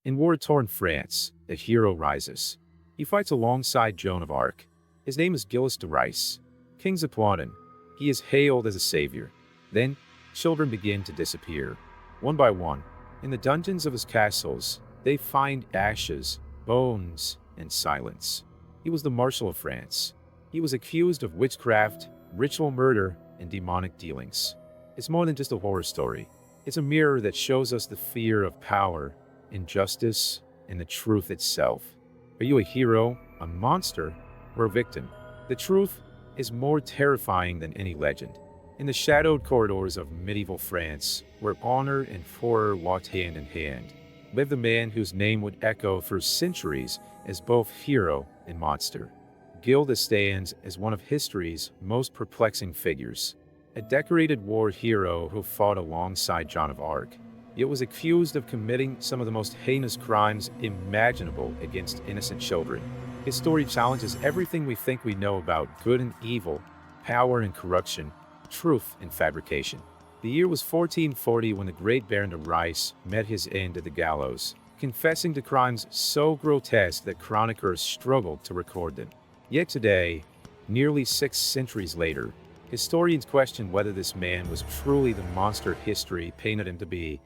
In war-torn France, a hero rises. He fights alongside Joan of Arc. His name is Gilles de Rice. Kings applaud. He is hailed as a savior. Then, children begin to disappear. One by one, in the dungeons of his castles, they find ashes, bones, and silence. He was the Marshal of France. He was accused of witchcraft, ritual murder, and demonic dealings. It's more than just a horror story. It's a mirror that shows us the fear of power, injustice, and the truth itself. Are you a hero, a monster, or a victim? The truth is more terrifying than any legend. In the shadowed corridors of medieval France, where honor and horror walked hand in hand, lived the man whose name would echo for centuries as both hero and monster. Gilles stands as one of history's most perplexing figures. A decorated war hero who fought alongside Joan of Arc, yet was accused of committing some of the most heinous crimes imaginable against innocent children. His story challenges everything we think we know about good and evil, power and corruption, truth and fabrication. The year was 1440 when the great Baron de Rice met his end at the gallows, confessing to crimes so grotesque that chroniclers struggled to record them. Yet today, nearly 6 centuries later, historians question whether this man was truly the monster history painted him to be,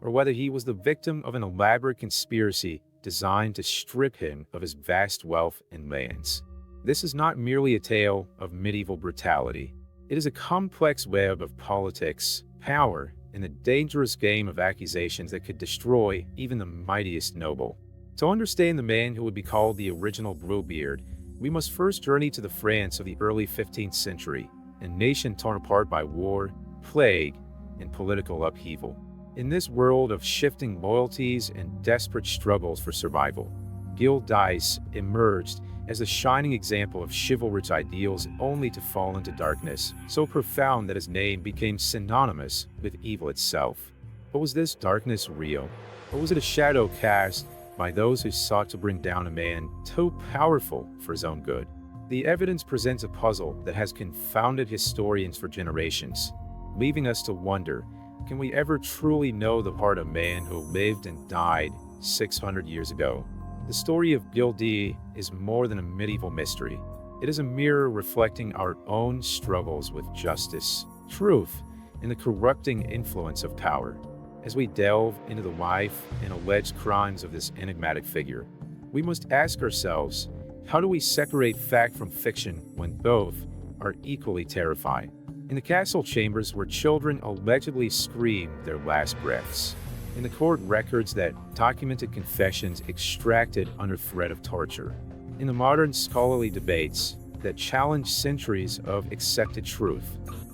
or whether he was the victim of an elaborate conspiracy designed to strip him of his vast wealth and lands. This is not merely a tale of medieval brutality. It is a complex web of politics, power, and the dangerous game of accusations that could destroy even the mightiest noble. To understand the man who would be called the original Bluebeard, we must first journey to the France of the early 15th century, a nation torn apart by war, plague, and political upheaval. In this world of shifting loyalties and desperate struggles for survival, Gilles de Rice emerged as a shining example of chivalrous ideals only to fall into darkness, so profound that his name became synonymous with evil itself. But was this darkness real, or was it a shadow cast by those who sought to bring down a man too powerful for his own good? The evidence presents a puzzle that has confounded historians for generations, leaving us to wonder, can we ever truly know the heart of man who lived and died 600 years ago? The story of Gilles is more than a medieval mystery. It is a mirror reflecting our own struggles with justice, truth, and the corrupting influence of power. As we delve into the life and alleged crimes of this enigmatic figure, we must ask ourselves, how do we separate fact from fiction when both are equally terrifying? In the castle chambers where children allegedly screamed their last breaths. In the court records that documented confessions extracted under threat of torture. In the modern scholarly debates that challenge centuries of accepted truth,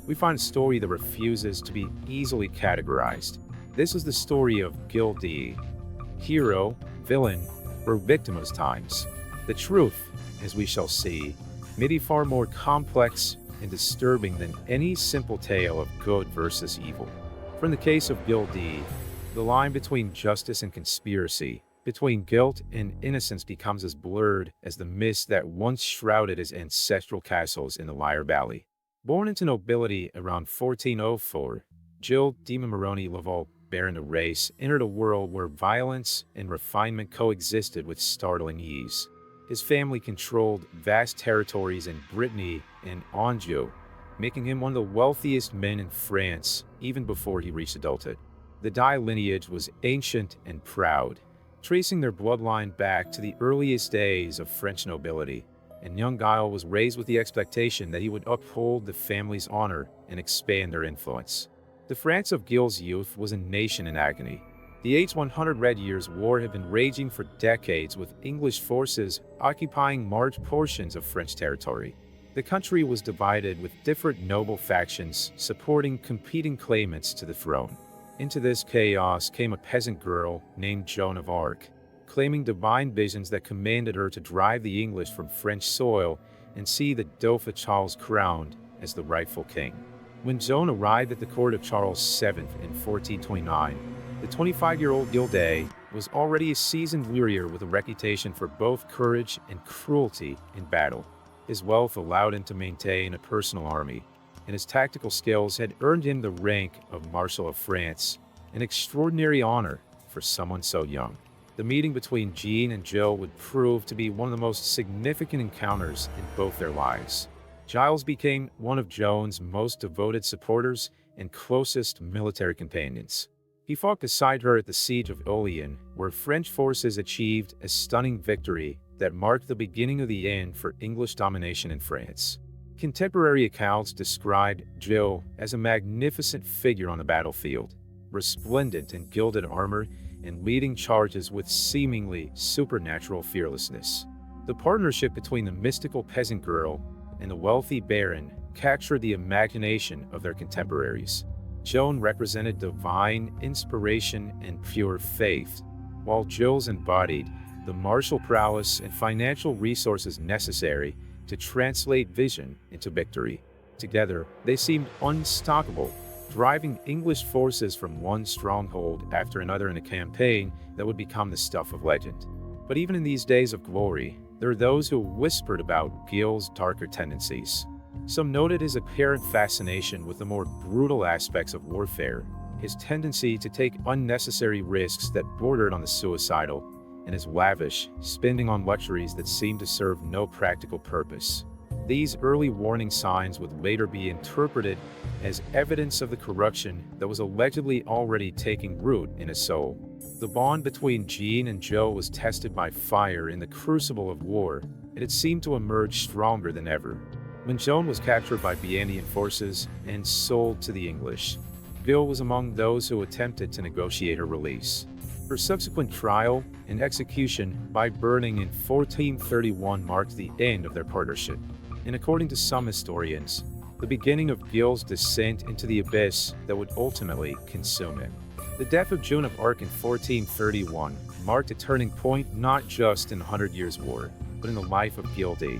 we find a story that refuses to be easily categorized. This is the story of Gilles de Rice, hero, villain, or victim of his times. The truth, as we shall see, may be far more complex and disturbing than any simple tale of good versus evil. For in the case of Gilles de Rice, the line between justice and conspiracy, between guilt and innocence becomes as blurred as the mist that once shrouded his ancestral castles in the Lyre Valley. Born into nobility around 1404, Gilles de Laval, Baron de Rice, entered a world where violence and refinement coexisted with startling ease. His family controlled vast territories in Brittany and Anjou, making him one of the wealthiest men in France even before he reached adulthood. The Dye lineage was ancient and proud, tracing their bloodline back to the earliest days of French nobility, and young Gilles was raised with the expectation that he would uphold the family's honor and expand their influence. The France of Gilles' youth was a nation in agony. The H-100 Red Years' War had been raging for decades, with English forces occupying large portions of French territory. The country was divided, with different noble factions supporting competing claimants to the throne. Into this chaos came a peasant girl named Joan of Arc, claiming divine visions that commanded her to drive the English from French soil and see the Dauphin Charles crowned as the rightful king. When Joan arrived at the court of Charles VII in 1429, the 25-year-old Gilles de Rice was already a seasoned warrior with a reputation for both courage and cruelty in battle. His wealth allowed him to maintain a personal army, and his tactical skills had earned him the rank of Marshal of France, an extraordinary honor for someone so young. The meeting between Jean and Jill would prove to be one of the most significant encounters in both their lives. Giles became one of Joan's most devoted supporters and closest military companions. He fought beside her at the Siege of Orleans, where French forces achieved a stunning victory that marked the beginning of the end for English domination in France. Contemporary accounts described Jill as a magnificent figure on the battlefield, resplendent in gilded armor and leading charges with seemingly supernatural fearlessness. The partnership between the mystical peasant girl and the wealthy baron captured the imagination of their contemporaries. Joan represented divine inspiration and pure faith, while Jill's embodied the martial prowess and financial resources necessary to translate vision into victory. Together, they seemed unstoppable, driving English forces from one stronghold after another in a campaign that would become the stuff of legend. But even in these days of glory, there are those who whispered about Gilles' darker tendencies. Some noted his apparent fascination with the more brutal aspects of warfare, his tendency to take unnecessary risks that bordered on the suicidal, and his lavish spending on luxuries that seemed to serve no practical purpose. These early warning signs would later be interpreted as evidence of the corruption that was allegedly already taking root in his soul. The bond between Jean and Jill was tested by fire in the crucible of war, and it seemed to emerge stronger than ever. When Joan was captured by Biennian forces and sold to the English, Jill was among those who attempted to negotiate her release. Her subsequent trial and execution by burning in 1431 marked the end of their partnership, and according to some historians, the beginning of Gilles' descent into the abyss that would ultimately consume him. The death of Joan of Arc in 1431 marked a turning point not just in the Hundred Years' War, but in the life of Gilles D.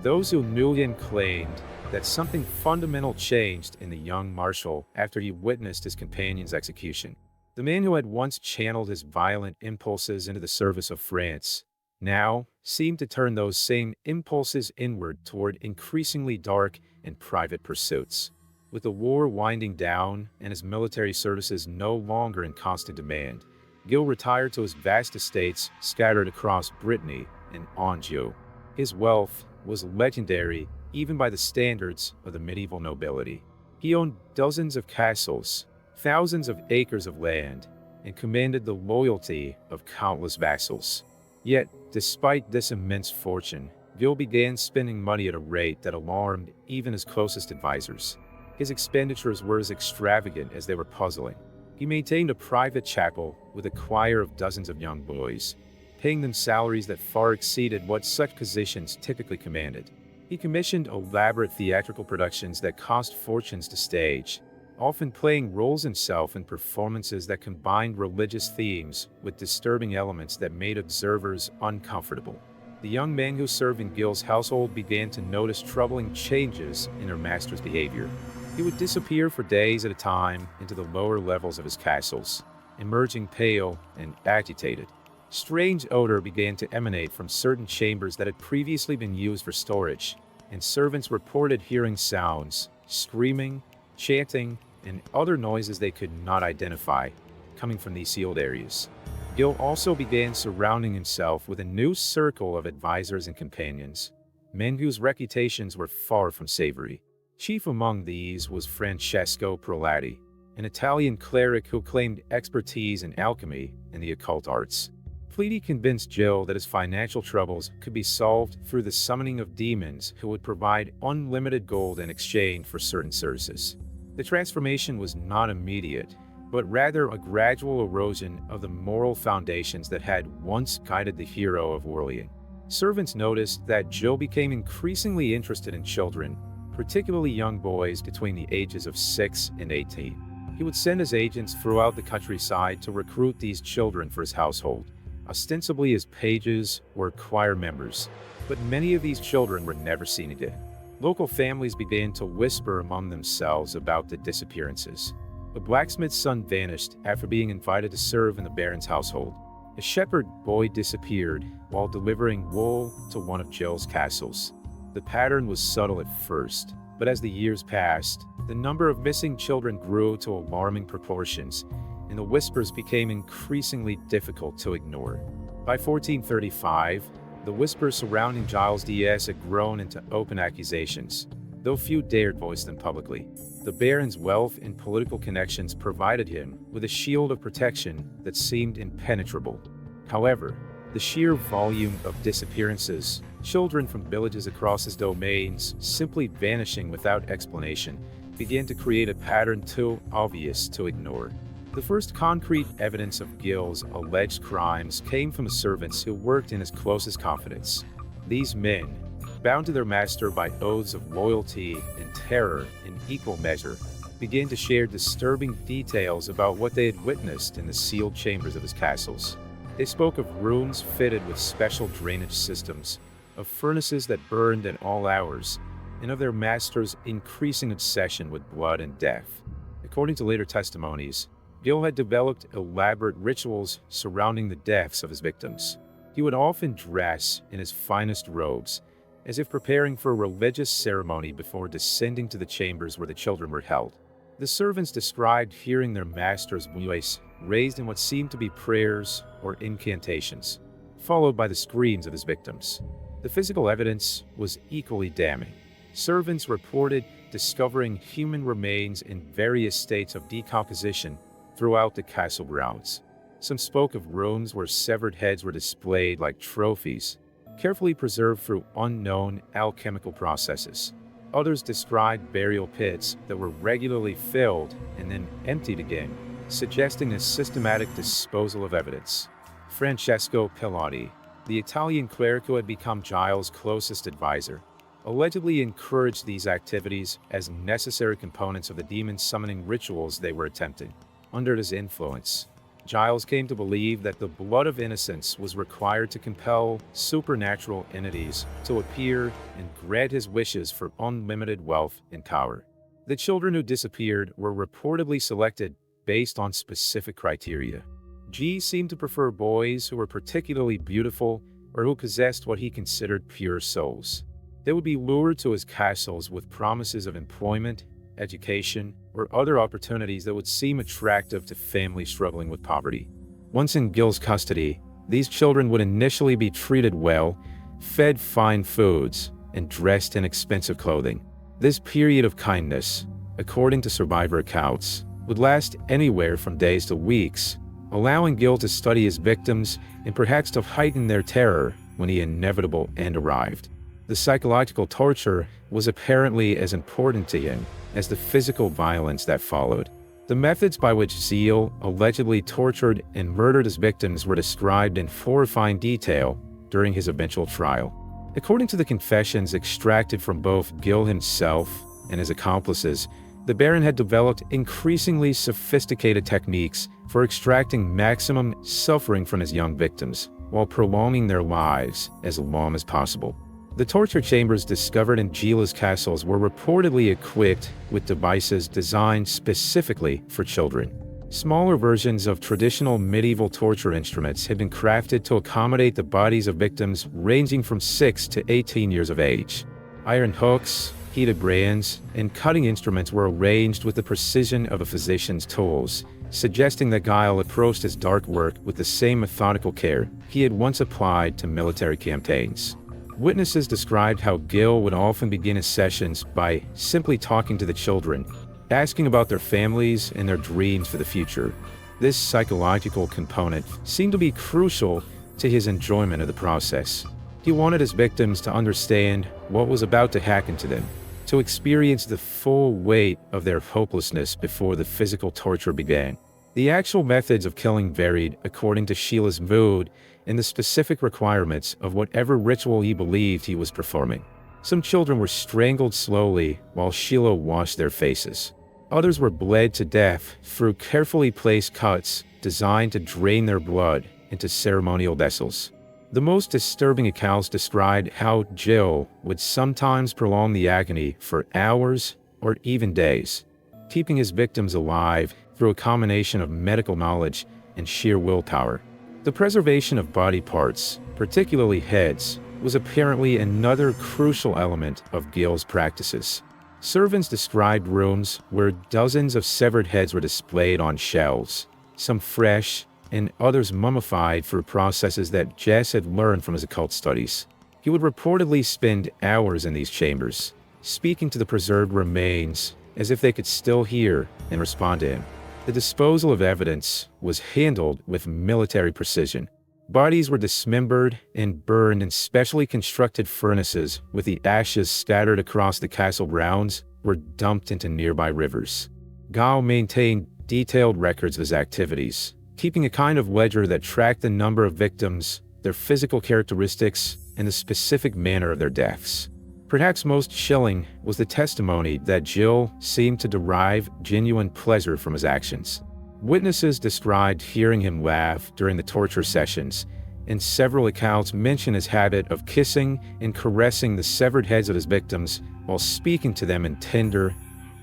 Those who knew him claimed that something fundamental changed in the young marshal after he witnessed his companion's execution. The man who had once channeled his violent impulses into the service of France now seemed to turn those same impulses inward toward increasingly dark and private pursuits. With the war winding down and his military services no longer in constant demand, Gilles retired to his vast estates scattered across Brittany and Anjou. His wealth was legendary even by the standards of the medieval nobility. He owned dozens of castles, thousands of acres of land, and commanded the loyalty of countless vassals. Yet, despite this immense fortune, Gilles began spending money at a rate that alarmed even his closest advisors. His expenditures were as extravagant as they were puzzling. He maintained a private chapel with a choir of dozens of young boys, paying them salaries that far exceeded what such positions typically commanded. He commissioned elaborate theatrical productions that cost fortunes to stage, often playing roles himself in performances that combined religious themes with disturbing elements that made observers uncomfortable. The young men who served in Gilles' household began to notice troubling changes in their master's behavior. He would disappear for days at a time into the lower levels of his castles, emerging pale and agitated. Strange odor began to emanate from certain chambers that had previously been used for storage, and servants reported hearing sounds, screaming, chanting, and other noises they could not identify, coming from these sealed areas. Gilles also began surrounding himself with a new circle of advisors and companions, men whose reputations were far from savory. Chief among these was Francesco Prelati, an Italian cleric who claimed expertise in alchemy and the occult arts. Prelati convinced Jill that his financial troubles could be solved through the summoning of demons who would provide unlimited gold in exchange for certain services. The transformation was not immediate, but rather a gradual erosion of the moral foundations that had once guided the hero of Orleans. Servants noticed that Jill became increasingly interested in children, particularly young boys between the ages of 6 and 18. He would send his agents throughout the countryside to recruit these children for his household, ostensibly as pages or choir members, but many of these children were never seen again. Local families began to whisper among themselves about the disappearances. A blacksmith's son vanished after being invited to serve in the baron's household. A shepherd boy disappeared while delivering wool to one of Jill's castles. The pattern was subtle at first, but as the years passed, the number of missing children grew to alarming proportions, and the whispers became increasingly difficult to ignore. By 1435, the whispers surrounding Giles DS had grown into open accusations, though few dared voice them publicly. The Baron's wealth and political connections provided him with a shield of protection that seemed impenetrable. However, the sheer volume of disappearances, children from villages across his domains simply vanishing without explanation, began to create a pattern too obvious to ignore. The first concrete evidence of Gil's alleged crimes came from the servants who worked in his closest confidence. These men, bound to their master by oaths of loyalty and terror in equal measure, began to share disturbing details about what they had witnessed in the sealed chambers of his castles. They spoke of rooms fitted with special drainage systems, of furnaces that burned at all hours, and of their master's increasing obsession with blood and death. According to later testimonies, Gil had developed elaborate rituals surrounding the deaths of his victims. He would often dress in his finest robes, as if preparing for a religious ceremony before descending to the chambers where the children were held. The servants described hearing their master's voice raised in what seemed to be prayers or incantations, followed by the screams of his victims. The physical evidence was equally damning. Servants reported discovering human remains in various states of decomposition throughout the castle grounds. Some spoke of rooms where severed heads were displayed like trophies, carefully preserved through unknown alchemical processes. Others described burial pits that were regularly filled and then emptied again, suggesting a systematic disposal of evidence. Francesco Pilati, the Italian cleric who had become Giles' closest advisor, allegedly encouraged these activities as necessary components of the demon-summoning rituals they were attempting. Under his influence, Giles came to believe that the blood of innocence was required to compel supernatural entities to appear and grant his wishes for unlimited wealth and power. The children who disappeared were reportedly selected based on specific criteria. G seemed to prefer boys who were particularly beautiful or who possessed what he considered pure souls. They would be lured to his castles with promises of employment, education, or other opportunities that would seem attractive to families struggling with poverty. Once in Gil's custody, these children would initially be treated well, fed fine foods, and dressed in expensive clothing. This period of kindness, according to survivor accounts, would last anywhere from days to weeks, allowing Gil to study his victims and perhaps to heighten their terror when the inevitable end arrived. The psychological torture was apparently as important to him as the physical violence that followed. The methods by which Zeal allegedly tortured and murdered his victims were described in horrifying detail during his eventual trial. According to the confessions extracted from both Gil himself and his accomplices, the Baron had developed increasingly sophisticated techniques for extracting maximum suffering from his young victims, while prolonging their lives as long as possible. The torture chambers discovered in Gila's castles were reportedly equipped with devices designed specifically for children. Smaller versions of traditional medieval torture instruments had been crafted to accommodate the bodies of victims ranging from 6 to 18 years of age. Iron hooks, heated brands, and cutting instruments were arranged with the precision of a physician's tools, suggesting that Guile approached his dark work with the same methodical care he had once applied to military campaigns. Witnesses described how Gil would often begin his sessions by simply talking to the children, asking about their families and their dreams for the future. This psychological component seemed to be crucial to his enjoyment of the process. He wanted his victims to understand what was about to happen to them, to experience the full weight of their hopelessness before the physical torture began. The actual methods of killing varied according to Sheila's mood and the specific requirements of whatever ritual he believed he was performing. Some children were strangled slowly while Sheila washed their faces. Others were bled to death through carefully placed cuts designed to drain their blood into ceremonial vessels. The most disturbing accounts described how Jill would sometimes prolong the agony for hours or even days, keeping his victims alive through a combination of medical knowledge and sheer willpower. The preservation of body parts, particularly heads, was apparently another crucial element of Gil's practices. Servants described rooms where dozens of severed heads were displayed on shelves, some fresh, and others mummified for processes that Jess had learned from his occult studies. He would reportedly spend hours in these chambers, speaking to the preserved remains as if they could still hear and respond to him. The disposal of evidence was handled with military precision. Bodies were dismembered and burned in specially constructed furnaces, with the ashes scattered across the castle grounds were dumped into nearby rivers. Gao maintained detailed records of his activities, keeping a kind of ledger that tracked the number of victims, their physical characteristics, and the specific manner of their deaths. Perhaps most chilling was the testimony that Jill seemed to derive genuine pleasure from his actions. Witnesses described hearing him laugh during the torture sessions, and several accounts mention his habit of kissing and caressing the severed heads of his victims while speaking to them in tender,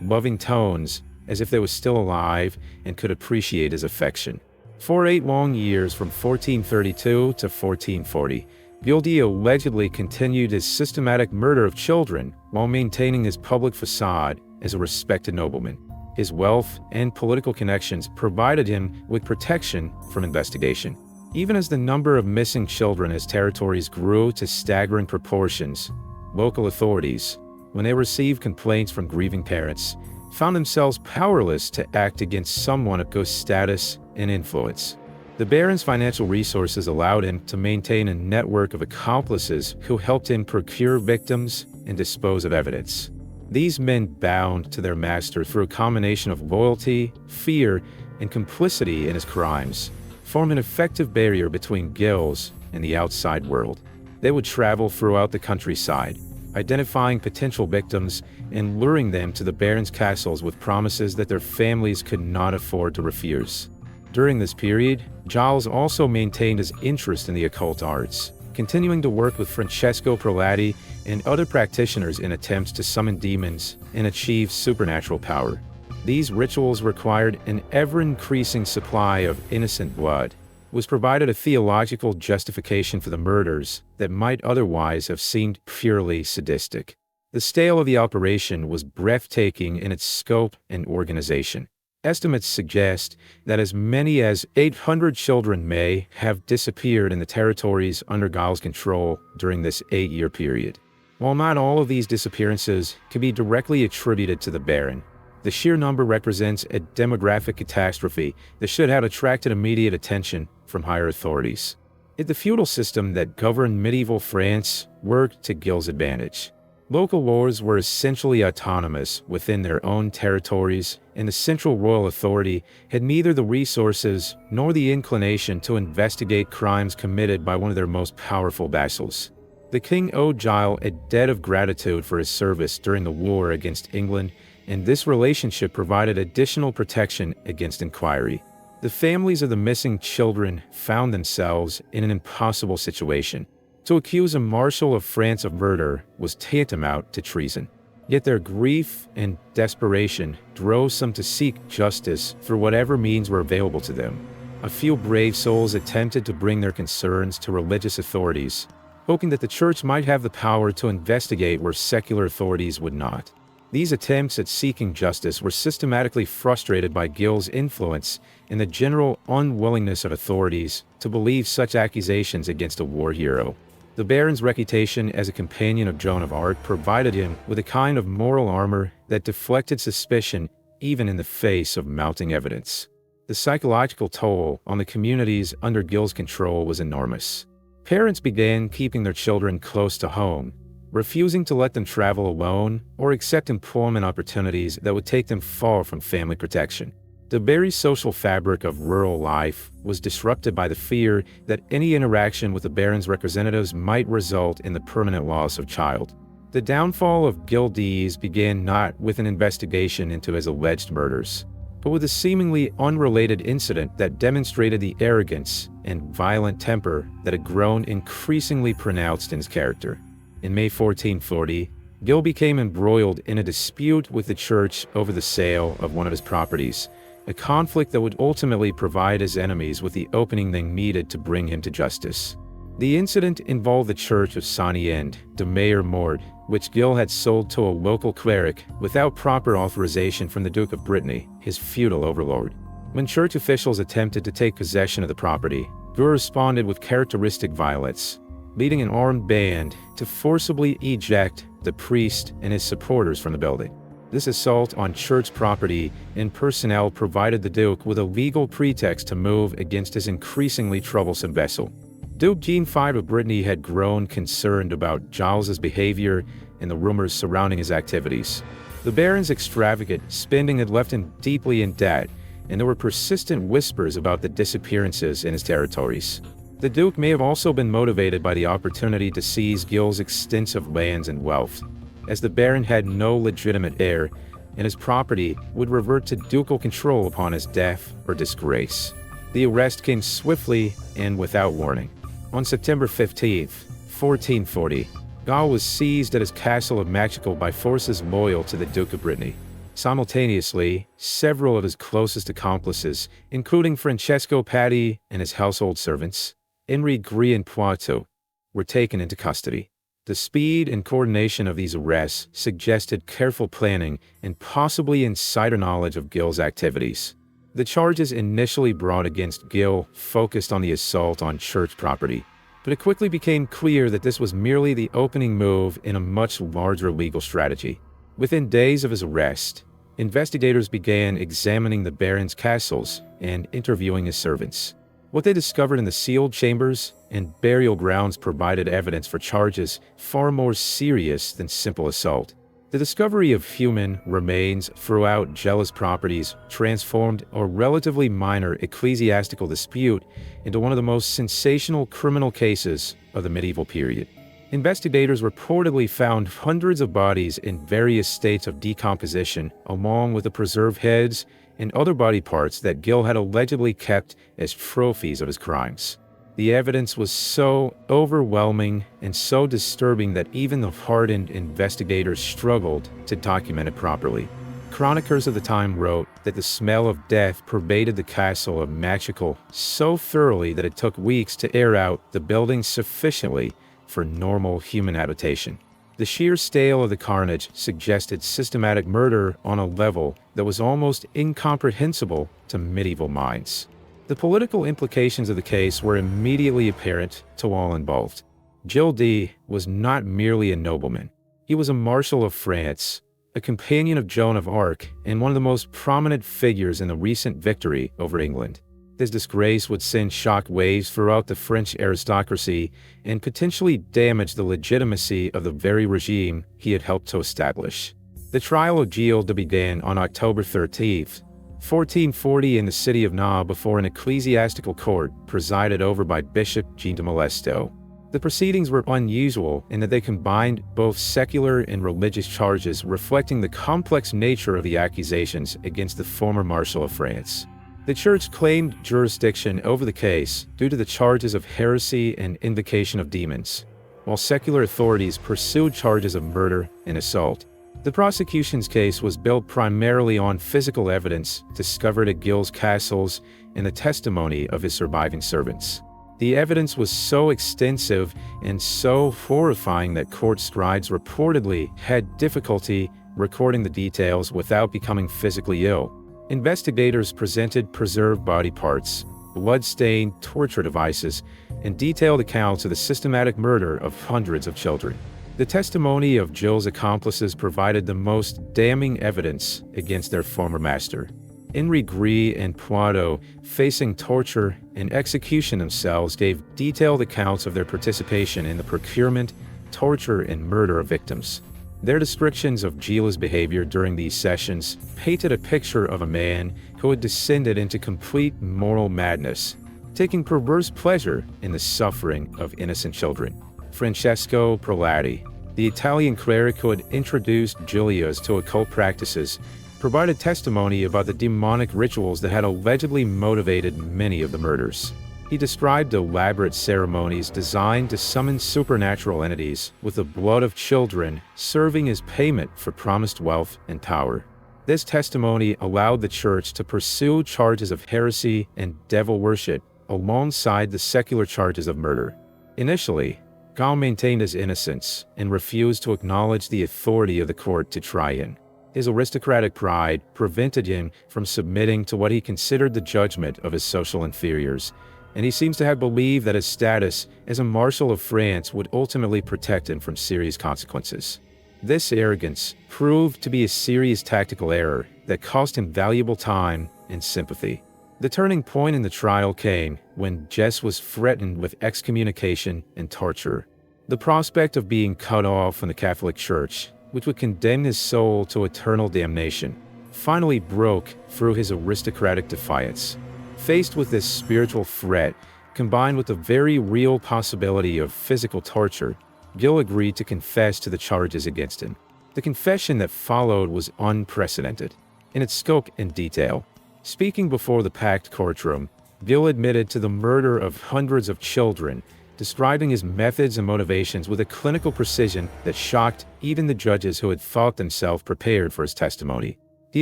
loving tones as if they were still alive and could appreciate his affection. For 8 long years, from 1432 to 1440, Gildy allegedly continued his systematic murder of children while maintaining his public facade as a respected nobleman. His wealth and political connections provided him with protection from investigation. Even as the number of missing children in his territories grew to staggering proportions, local authorities, when they received complaints from grieving parents, found themselves powerless to act against someone of Ghost's status and influence. The Baron's financial resources allowed him to maintain a network of accomplices who helped him procure victims and dispose of evidence. These men, bound to their master through a combination of loyalty, fear, and complicity in his crimes, formed an effective barrier between Gills and the outside world. They would travel throughout the countryside, identifying potential victims and luring them to the Baron's castles with promises that their families could not afford to refuse. During this period, Giles also maintained his interest in the occult arts, continuing to work with Francesco Prelati and other practitioners in attempts to summon demons and achieve supernatural power. These rituals required an ever-increasing supply of innocent blood, was provided a theological justification for the murders that might otherwise have seemed purely sadistic. The scale of the operation was breathtaking in its scope and organization. Estimates suggest that as many as 800 children may have disappeared in the territories under Giles' control during this 8-year period. While not all of these disappearances can be directly attributed to the Baron, the sheer number represents a demographic catastrophe that should have attracted immediate attention from higher authorities. Yet the feudal system that governed medieval France worked to Gilles' advantage. Local lords were essentially autonomous within their own territories, and the central royal authority had neither the resources nor the inclination to investigate crimes committed by one of their most powerful vassals. The king owed Giles a debt of gratitude for his service during the war against England, and this relationship provided additional protection against inquiry. The families of the missing children found themselves in an impossible situation. To accuse a marshal of France of murder was tantamount to treason. Yet their grief and desperation drove some to seek justice through whatever means were available to them. A few brave souls attempted to bring their concerns to religious authorities, hoping that the church might have the power to investigate where secular authorities would not. These attempts at seeking justice were systematically frustrated by Gilles' influence and the general unwillingness of authorities to believe such accusations against a war hero. The Baron's reputation as a companion of Joan of Arc provided him with a kind of moral armor that deflected suspicion even in the face of mounting evidence. The psychological toll on the communities under Gilles' control was enormous. Parents began keeping their children close to home, refusing to let them travel alone or accept employment opportunities that would take them far from family protection. The very social fabric of rural life was disrupted by the fear that any interaction with the Baron's representatives might result in the permanent loss of child. The downfall of Gilles began not with an investigation into his alleged murders, but with a seemingly unrelated incident that demonstrated the arrogance and violent temper that had grown increasingly pronounced in his character. In May 1440, Gilles became embroiled in a dispute with the church over the sale of one of his properties, a conflict that would ultimately provide his enemies with the opening they needed to bring him to justice. The incident involved the church of Saint-Yend de Mayer-Mort, which Gilles had sold to a local cleric without proper authorization from the Duke of Brittany, his feudal overlord. When church officials attempted to take possession of the property, Gurr responded with characteristic violence, leading an armed band to forcibly eject the priest and his supporters from the building. This assault on church property and personnel provided the Duke with a legal pretext to move against his increasingly troublesome vassal. Duke Jean V of Brittany had grown concerned about Giles's behavior and the rumors surrounding his activities. The Baron's extravagant spending had left him deeply in debt, and there were persistent whispers about the disappearances in his territories. The Duke may have also been motivated by the opportunity to seize Gilles' extensive lands and wealth, as the Baron had no legitimate heir, and his property would revert to ducal control upon his death or disgrace. The arrest came swiftly and without warning. On September 15, 1440, Gilles was seized at his castle of Machical by forces loyal to the Duke of Brittany. Simultaneously, several of his closest accomplices, including Francesco Patti and his household servants, Henri Gris and Poitou, were taken into custody. The speed and coordination of these arrests suggested careful planning and possibly insider knowledge of Gilles' activities. The charges initially brought against Gilles focused on the assault on church property, but it quickly became clear that this was merely the opening move in a much larger legal strategy. Within days of his arrest, investigators began examining the Baron's castles and interviewing his servants. What they discovered in the sealed chambers and burial grounds provided evidence for charges far more serious than simple assault. The discovery of human remains throughout Gilles' properties transformed a relatively minor ecclesiastical dispute into one of the most sensational criminal cases of the medieval period. Investigators reportedly found hundreds of bodies in various states of decomposition, along with the preserved heads and other body parts that Gilles had allegedly kept as trophies of his crimes. The evidence was so overwhelming and so disturbing that even the hardened investigators struggled to document it properly. Chroniclers of the time wrote that the smell of death pervaded the castle of Machical so thoroughly that it took weeks to air out the building sufficiently for normal human habitation. The sheer scale of the carnage suggested systematic murder on a level that was almost incomprehensible to medieval minds. The political implications of the case were immediately apparent to all involved. Gilles D was not merely a nobleman. He was a Marshal of France, a companion of Joan of Arc, and one of the most prominent figures in the recent victory over England. His disgrace would send shock waves throughout the French aristocracy and potentially damage the legitimacy of the very regime he had helped to establish. The trial of Gilles began on October 13th, 1440 in the city of Nantes before an ecclesiastical court presided over by Bishop Jean de Molesto. The proceedings were unusual in that they combined both secular and religious charges reflecting the complex nature of the accusations against the former Marshal of France. The Church claimed jurisdiction over the case due to the charges of heresy and invocation of demons, while secular authorities pursued charges of murder and assault. The prosecution's case was built primarily on physical evidence discovered at Gilles' castles and the testimony of his surviving servants. The evidence was so extensive and so horrifying that court scribes reportedly had difficulty recording the details without becoming physically ill. Investigators presented preserved body parts, blood-stained torture devices, and detailed accounts of the systematic murder of hundreds of children. The testimony of Gilles' accomplices provided the most damning evidence against their former master. Henri Gris and Poitou, facing torture and execution themselves, gave detailed accounts of their participation in the procurement, torture, and murder of victims. Their descriptions of Gilles' behavior during these sessions painted a picture of a man who had descended into complete moral madness, taking perverse pleasure in the suffering of innocent children. Francesco Prelati, the Italian cleric who had introduced Gilles to occult practices, provided testimony about the demonic rituals that had allegedly motivated many of the murders. He described elaborate ceremonies designed to summon supernatural entities, with the blood of children serving as payment for promised wealth and power. This testimony allowed the Church to pursue charges of heresy and devil worship alongside the secular charges of murder. Initially, Gilles maintained his innocence and refused to acknowledge the authority of the court to try him. His aristocratic pride prevented him from submitting to what he considered the judgment of his social inferiors, and he seems to have believed that his status as a Marshal of France would ultimately protect him from serious consequences. This arrogance proved to be a serious tactical error that cost him valuable time and sympathy. The turning point in the trial came when Jess was threatened with excommunication and torture. The prospect of being cut off from the Catholic Church, which would condemn his soul to eternal damnation, finally broke through his aristocratic defiance. Faced with this spiritual threat, combined with the very real possibility of physical torture, Gil agreed to confess to the charges against him. The confession that followed was unprecedented in its scope and detail. Speaking before the packed courtroom, Gil admitted to the murder of hundreds of children, describing his methods and motivations with a clinical precision that shocked even the judges who had thought themselves prepared for his testimony. He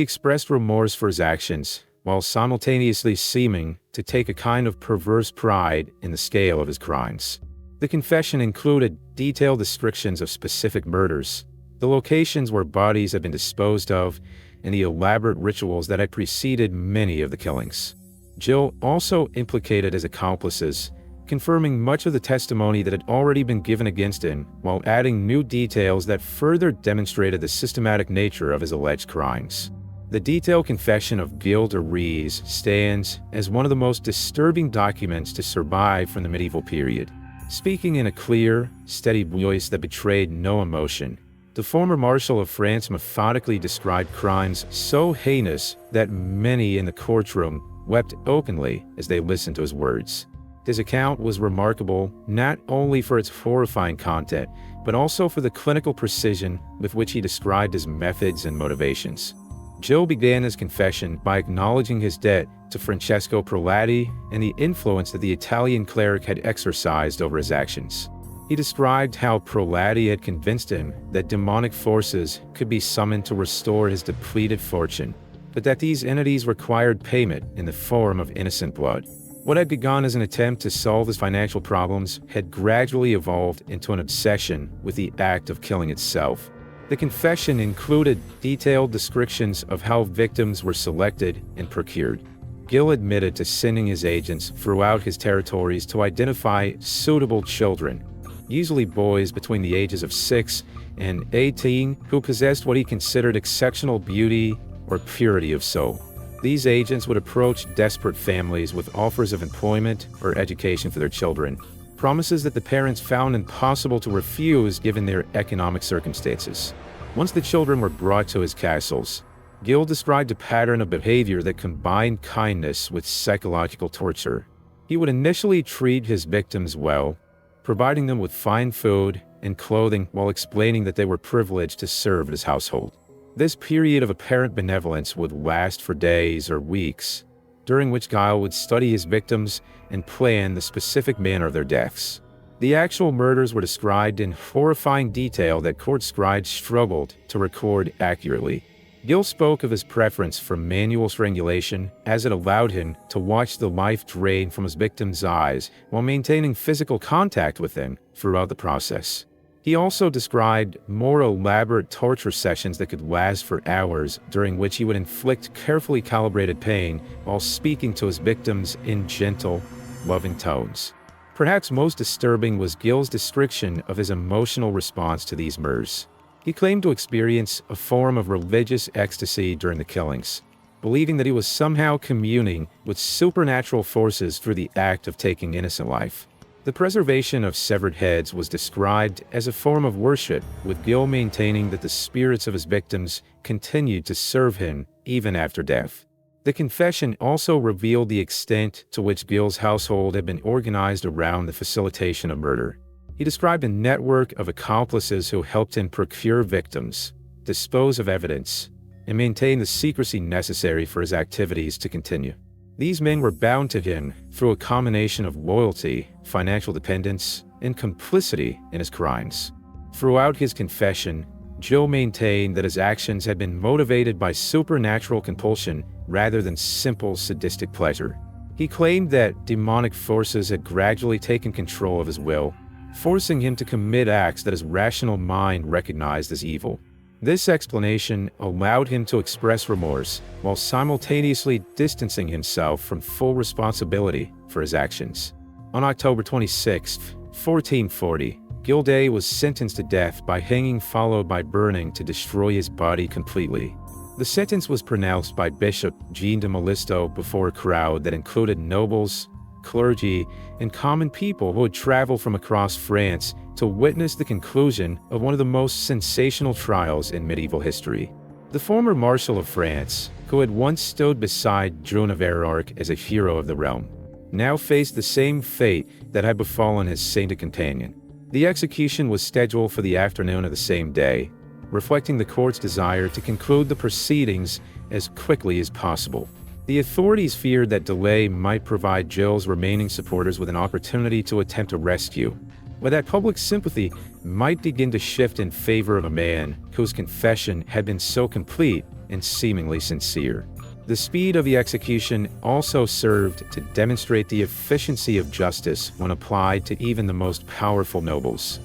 expressed remorse for his actions, while simultaneously seeming to take a kind of perverse pride in the scale of his crimes. The confession included detailed descriptions of specific murders, the locations where bodies had been disposed of, and the elaborate rituals that had preceded many of the killings. Gil also implicated his accomplices, confirming much of the testimony that had already been given against him, while adding new details that further demonstrated the systematic nature of his alleged crimes. The detailed confession of Gil de Ries stands as one of the most disturbing documents to survive from the medieval period. Speaking in a clear, steady voice that betrayed no emotion, the former Marshal of France methodically described crimes so heinous that many in the courtroom wept openly as they listened to his words. His account was remarkable not only for its horrifying content, but also for the clinical precision with which he described his methods and motivations. Gil began his confession by acknowledging his debt to Francesco Prelati and the influence that the Italian cleric had exercised over his actions. He described how Prelati had convinced him that demonic forces could be summoned to restore his depleted fortune, but that these entities required payment in the form of innocent blood. What had begun as an attempt to solve his financial problems had gradually evolved into an obsession with the act of killing itself. The confession included detailed descriptions of how victims were selected and procured. Gil admitted to sending his agents throughout his territories to identify suitable children, usually boys between the ages of 6 and 18, who possessed what he considered exceptional beauty or purity of soul. These agents would approach desperate families with offers of employment or education for their children, promises that the parents found impossible to refuse given their economic circumstances. Once the children were brought to his castles, Gil described a pattern of behavior that combined kindness with psychological torture. He would initially treat his victims well, providing them with fine food and clothing while explaining that they were privileged to serve his household. This period of apparent benevolence would last for days or weeks, during which Gil would study his victims and plan the specific manner of their deaths. The actual murders were described in horrifying detail that court scribes struggled to record accurately. Gil spoke of his preference for manual strangulation, as it allowed him to watch the life drain from his victim's eyes while maintaining physical contact with them throughout the process. He also described more elaborate torture sessions that could last for hours, during which he would inflict carefully calibrated pain while speaking to his victims in gentle, loving tones. Perhaps most disturbing was Gil's description of his emotional response to these murders. He claimed to experience a form of religious ecstasy during the killings, believing that he was somehow communing with supernatural forces through the act of taking innocent life. The preservation of severed heads was described as a form of worship, with Gil maintaining that the spirits of his victims continued to serve him even after death. The confession also revealed the extent to which Gil's household had been organized around the facilitation of murder. He described a network of accomplices who helped him procure victims, dispose of evidence, and maintain the secrecy necessary for his activities to continue. These men were bound to him through a combination of loyalty, financial dependence, and complicity in his crimes. Throughout his confession, Gil maintained that his actions had been motivated by supernatural compulsion rather than simple sadistic pleasure. He claimed that demonic forces had gradually taken control of his will, forcing him to commit acts that his rational mind recognized as evil. This explanation allowed him to express remorse while simultaneously distancing himself from full responsibility for his actions. On October 26, 1440, Gilday was sentenced to death by hanging followed by burning to destroy his body completely. The sentence was pronounced by Bishop Jean de Molisto before a crowd that included nobles, clergy, and common people who had traveled from across France to witness the conclusion of one of the most sensational trials in medieval history. The former Marshal of France, who had once stood beside Joan of Arc as a hero of the realm, now faced the same fate that had befallen his sainted companion. The execution was scheduled for the afternoon of the same day, reflecting the court's desire to conclude the proceedings as quickly as possible. The authorities feared that delay might provide Gilles's remaining supporters with an opportunity to attempt a rescue, but that public sympathy might begin to shift in favor of a man whose confession had been so complete and seemingly sincere. The speed of the execution also served to demonstrate the efficiency of justice when applied to even the most powerful nobles.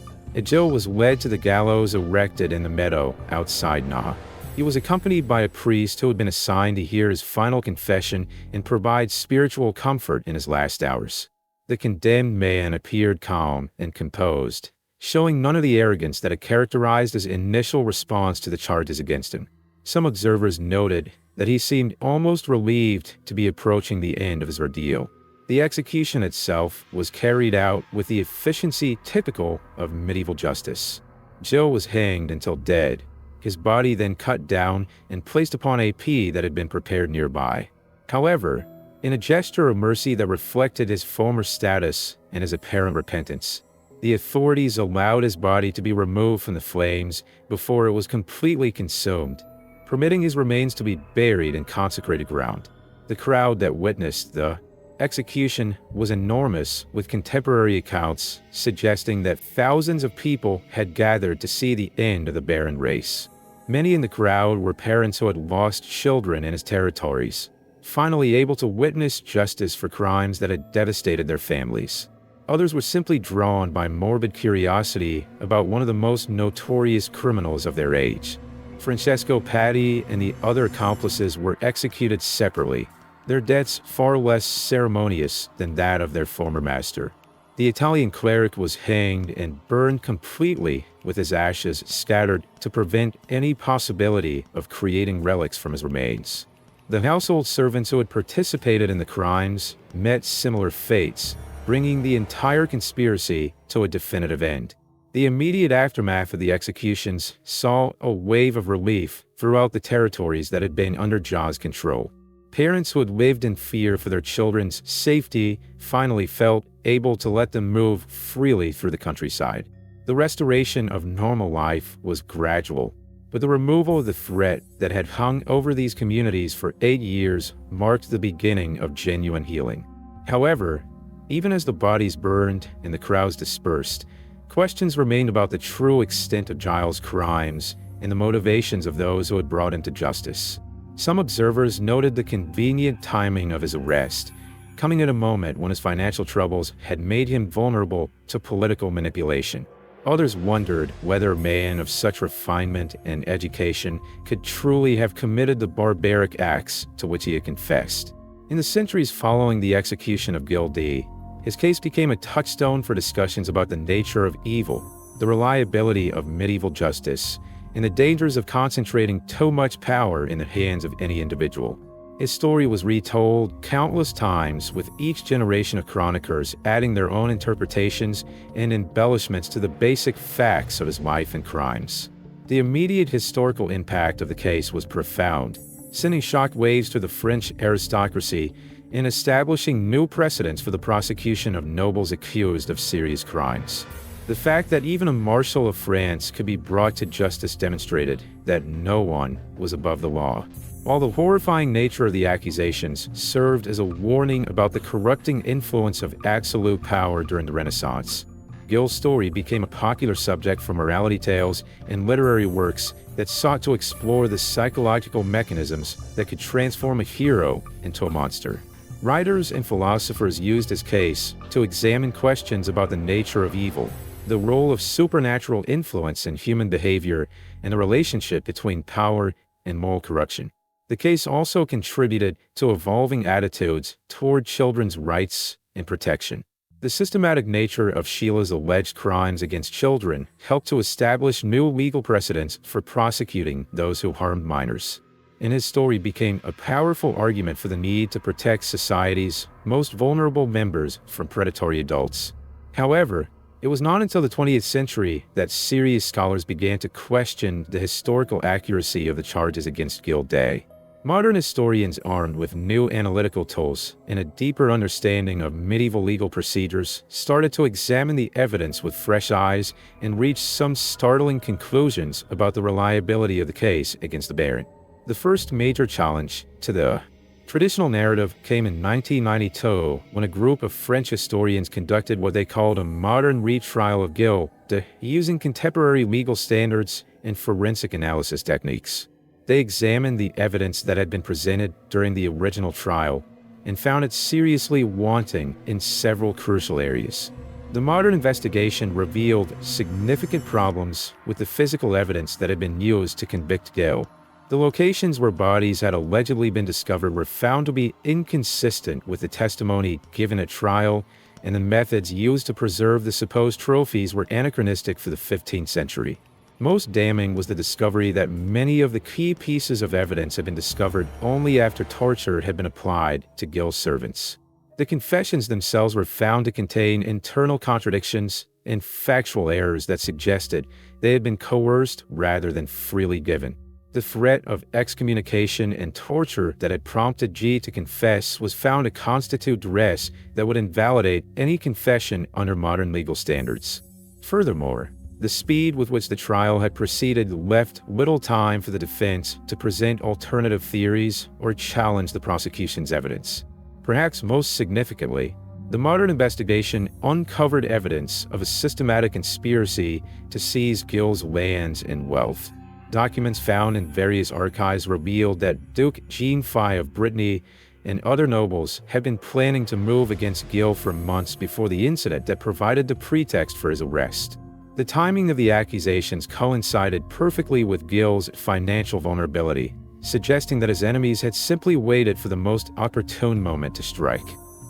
Gilles was led to the gallows erected in the meadow outside Nantes. He was accompanied by a priest who had been assigned to hear his final confession and provide spiritual comfort in his last hours. The condemned man appeared calm and composed, showing none of the arrogance that had characterized his initial response to the charges against him. Some observers noted that he seemed almost relieved to be approaching the end of his ordeal. The execution itself was carried out with the efficiency typical of medieval justice. Gilles was hanged until dead, his body then cut down and placed upon a pea that had been prepared nearby. However, in a gesture of mercy that reflected his former status and his apparent repentance, the authorities allowed his body to be removed from the flames before it was completely consumed, permitting his remains to be buried in consecrated ground. The crowd that witnessed the execution was enormous, with contemporary accounts suggesting that thousands of people had gathered to see the end of the Baron race. Many in the crowd were parents who had lost children in his territories, finally able to witness justice for crimes that had devastated their families. Others were simply drawn by morbid curiosity about one of the most notorious criminals of their age. Francesco Patti and the other accomplices were executed separately, their deaths far less ceremonious than that of their former master. The Italian cleric was hanged and burned completely, with his ashes scattered to prevent any possibility of creating relics from his remains. The household servants who had participated in the crimes met similar fates, bringing the entire conspiracy to a definitive end. The immediate aftermath of the executions saw a wave of relief throughout the territories that had been under Gilles's control. Parents who had lived in fear for their children's safety finally felt able to let them move freely through the countryside. The restoration of normal life was gradual, but the removal of the threat that had hung over these communities for 8 years marked the beginning of genuine healing. However, even as the bodies burned and the crowds dispersed, questions remained about the true extent of Gilles's crimes and the motivations of those who had brought him to justice. Some observers noted the convenient timing of his arrest, coming at a moment when his financial troubles had made him vulnerable to political manipulation. Others wondered whether a man of such refinement and education could truly have committed the barbaric acts to which he had confessed. In the centuries following the execution of Gilday, his case became a touchstone for discussions about the nature of evil, the reliability of medieval justice, and the dangers of concentrating too much power in the hands of any individual. His story was retold countless times, with each generation of chroniclers adding their own interpretations and embellishments to the basic facts of his life and crimes. The immediate historical impact of the case was profound, sending shockwaves through the French aristocracy and establishing new precedents for the prosecution of nobles accused of serious crimes. The fact that even a Marshal of France could be brought to justice demonstrated that no one was above the law. While the horrifying nature of the accusations served as a warning about the corrupting influence of absolute power during the Renaissance, Gilles's story became a popular subject for morality tales and literary works that sought to explore the psychological mechanisms that could transform a hero into a monster. Writers and philosophers used his case to examine questions about the nature of evil, the role of supernatural influence in human behavior, and the relationship between power and moral corruption. The case also contributed to evolving attitudes toward children's rights and protection. The systematic nature of Sheila's alleged crimes against children helped to establish new legal precedents for prosecuting those who harmed minors. And his story became a powerful argument for the need to protect society's most vulnerable members from predatory adults. However, it was not until the 20th century that serious scholars began to question the historical accuracy of the charges against Gilday. Modern historians armed with new analytical tools and a deeper understanding of medieval legal procedures started to examine the evidence with fresh eyes and reached some startling conclusions about the reliability of the case against the Baron. The first major challenge to the traditional narrative came in 1992 when a group of French historians conducted what they called a modern retrial of Gilday using contemporary legal standards and forensic analysis techniques. They examined the evidence that had been presented during the original trial and found it seriously wanting in several crucial areas. The modern investigation revealed significant problems with the physical evidence that had been used to convict Gil. The locations where bodies had allegedly been discovered were found to be inconsistent with the testimony given at trial, and the methods used to preserve the supposed trophies were anachronistic for the 15th century. Most damning was the discovery that many of the key pieces of evidence had been discovered only after torture had been applied to Gil's servants. The confessions themselves were found to contain internal contradictions and factual errors that suggested they had been coerced rather than freely given. The threat of excommunication and torture that had prompted G to confess was found to constitute duress that would invalidate any confession under modern legal standards. Furthermore, the speed with which the trial had proceeded left little time for the defense to present alternative theories or challenge the prosecution's evidence. Perhaps most significantly, the modern investigation uncovered evidence of a systematic conspiracy to seize Gil's lands and wealth. Documents found in various archives revealed that Duke Jean V of Brittany and other nobles had been planning to move against Gil for months before the incident that provided the pretext for his arrest. The timing of the accusations coincided perfectly with Gil's financial vulnerability, suggesting that his enemies had simply waited for the most opportune moment to strike.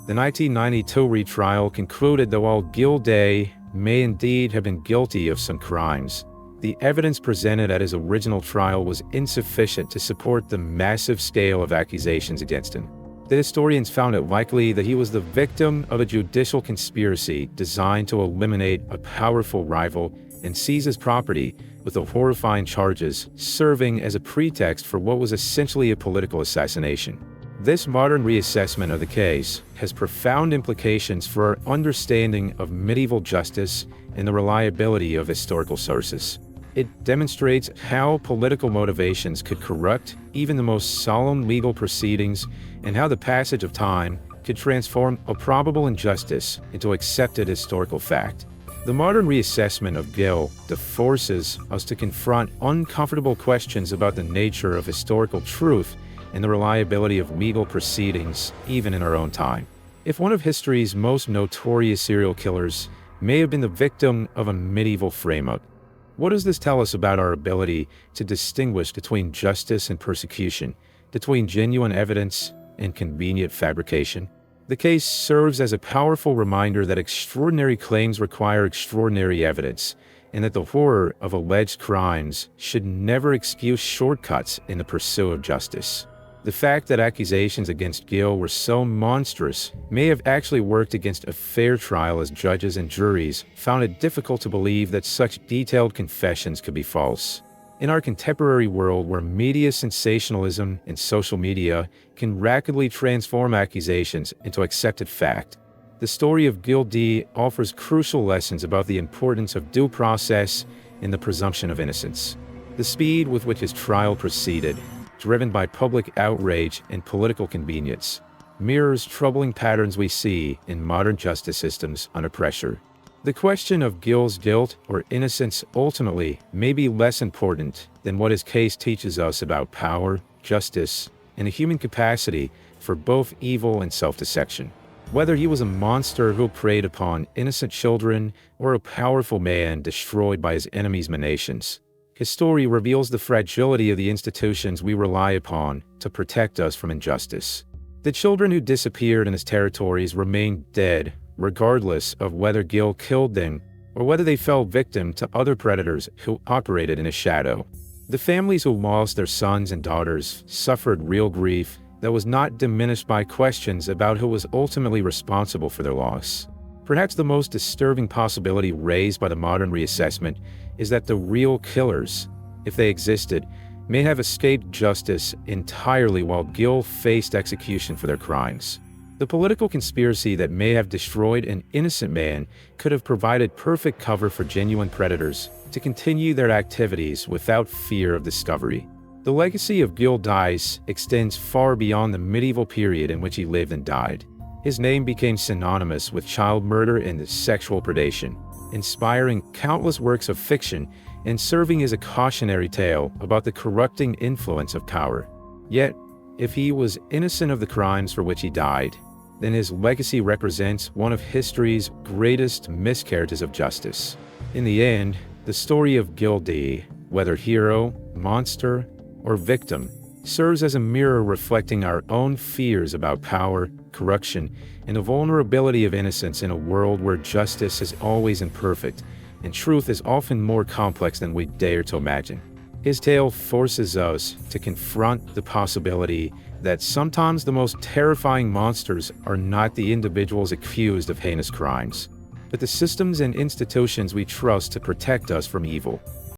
The 1992 retrial concluded that while Gilday may indeed have been guilty of some crimes, the evidence presented at his original trial was insufficient to support the massive scale of accusations against him. The historians found it likely that he was the victim of a judicial conspiracy designed to eliminate a powerful rival and seize his property, with the horrifying charges serving as a pretext for what was essentially a political assassination. This modern reassessment of the case has profound implications for our understanding of medieval justice and the reliability of historical sources. It demonstrates how political motivations could corrupt even the most solemn legal proceedings, and how the passage of time could transform a probable injustice into accepted historical fact. The modern reassessment of Gil forces us to confront uncomfortable questions about the nature of historical truth and the reliability of legal proceedings, even in our own time. If one of history's most notorious serial killers may have been the victim of a medieval frame-up, what does this tell us about our ability to distinguish between justice and persecution, between genuine evidence and convenient fabrication? The case serves as a powerful reminder that extraordinary claims require extraordinary evidence, and that the horror of alleged crimes should never excuse shortcuts in the pursuit of justice. The fact that accusations against Gil were so monstrous may have actually worked against a fair trial, as judges and juries found it difficult to believe that such detailed confessions could be false. In our contemporary world, where media sensationalism and social media can rapidly transform accusations into accepted fact, the story of Gilday offers crucial lessons about the importance of due process and the presumption of innocence. The speed with which his trial proceeded, driven by public outrage and political convenience, mirrors troubling patterns we see in modern justice systems under pressure. The question of Gil's guilt or innocence ultimately may be less important than what his case teaches us about power, justice, and the human capacity for both evil and self-deception. Whether he was a monster who preyed upon innocent children or a powerful man destroyed by his enemies' machinations, his story reveals the fragility of the institutions we rely upon to protect us from injustice. The children who disappeared in his territories remained dead, regardless of whether Gil killed them or whether they fell victim to other predators who operated in his shadow. The families who lost their sons and daughters suffered real grief that was not diminished by questions about who was ultimately responsible for their loss. Perhaps the most disturbing possibility raised by the modern reassessment is that the real killers, if they existed, may have escaped justice entirely while Gil faced execution for their crimes. The political conspiracy that may have destroyed an innocent man could have provided perfect cover for genuine predators to continue their activities without fear of discovery. The legacy of Gil Dice extends far beyond the medieval period in which he lived and died. His name became synonymous with child murder and sexual predation, inspiring countless works of fiction and serving as a cautionary tale about the corrupting influence of power. Yet, if he was innocent of the crimes for which he died, then his legacy represents one of history's greatest miscarriages of justice. In the end, the story of Gil D, whether hero, monster, or victim, serves as a mirror reflecting our own fears about power, corruption, and the vulnerability of innocence in a world where justice is always imperfect and truth is often more complex than we dare to imagine. His tale forces us to confront the possibility that sometimes the most terrifying monsters are not the individuals accused of heinous crimes, but the systems and institutions we trust to protect us from evil.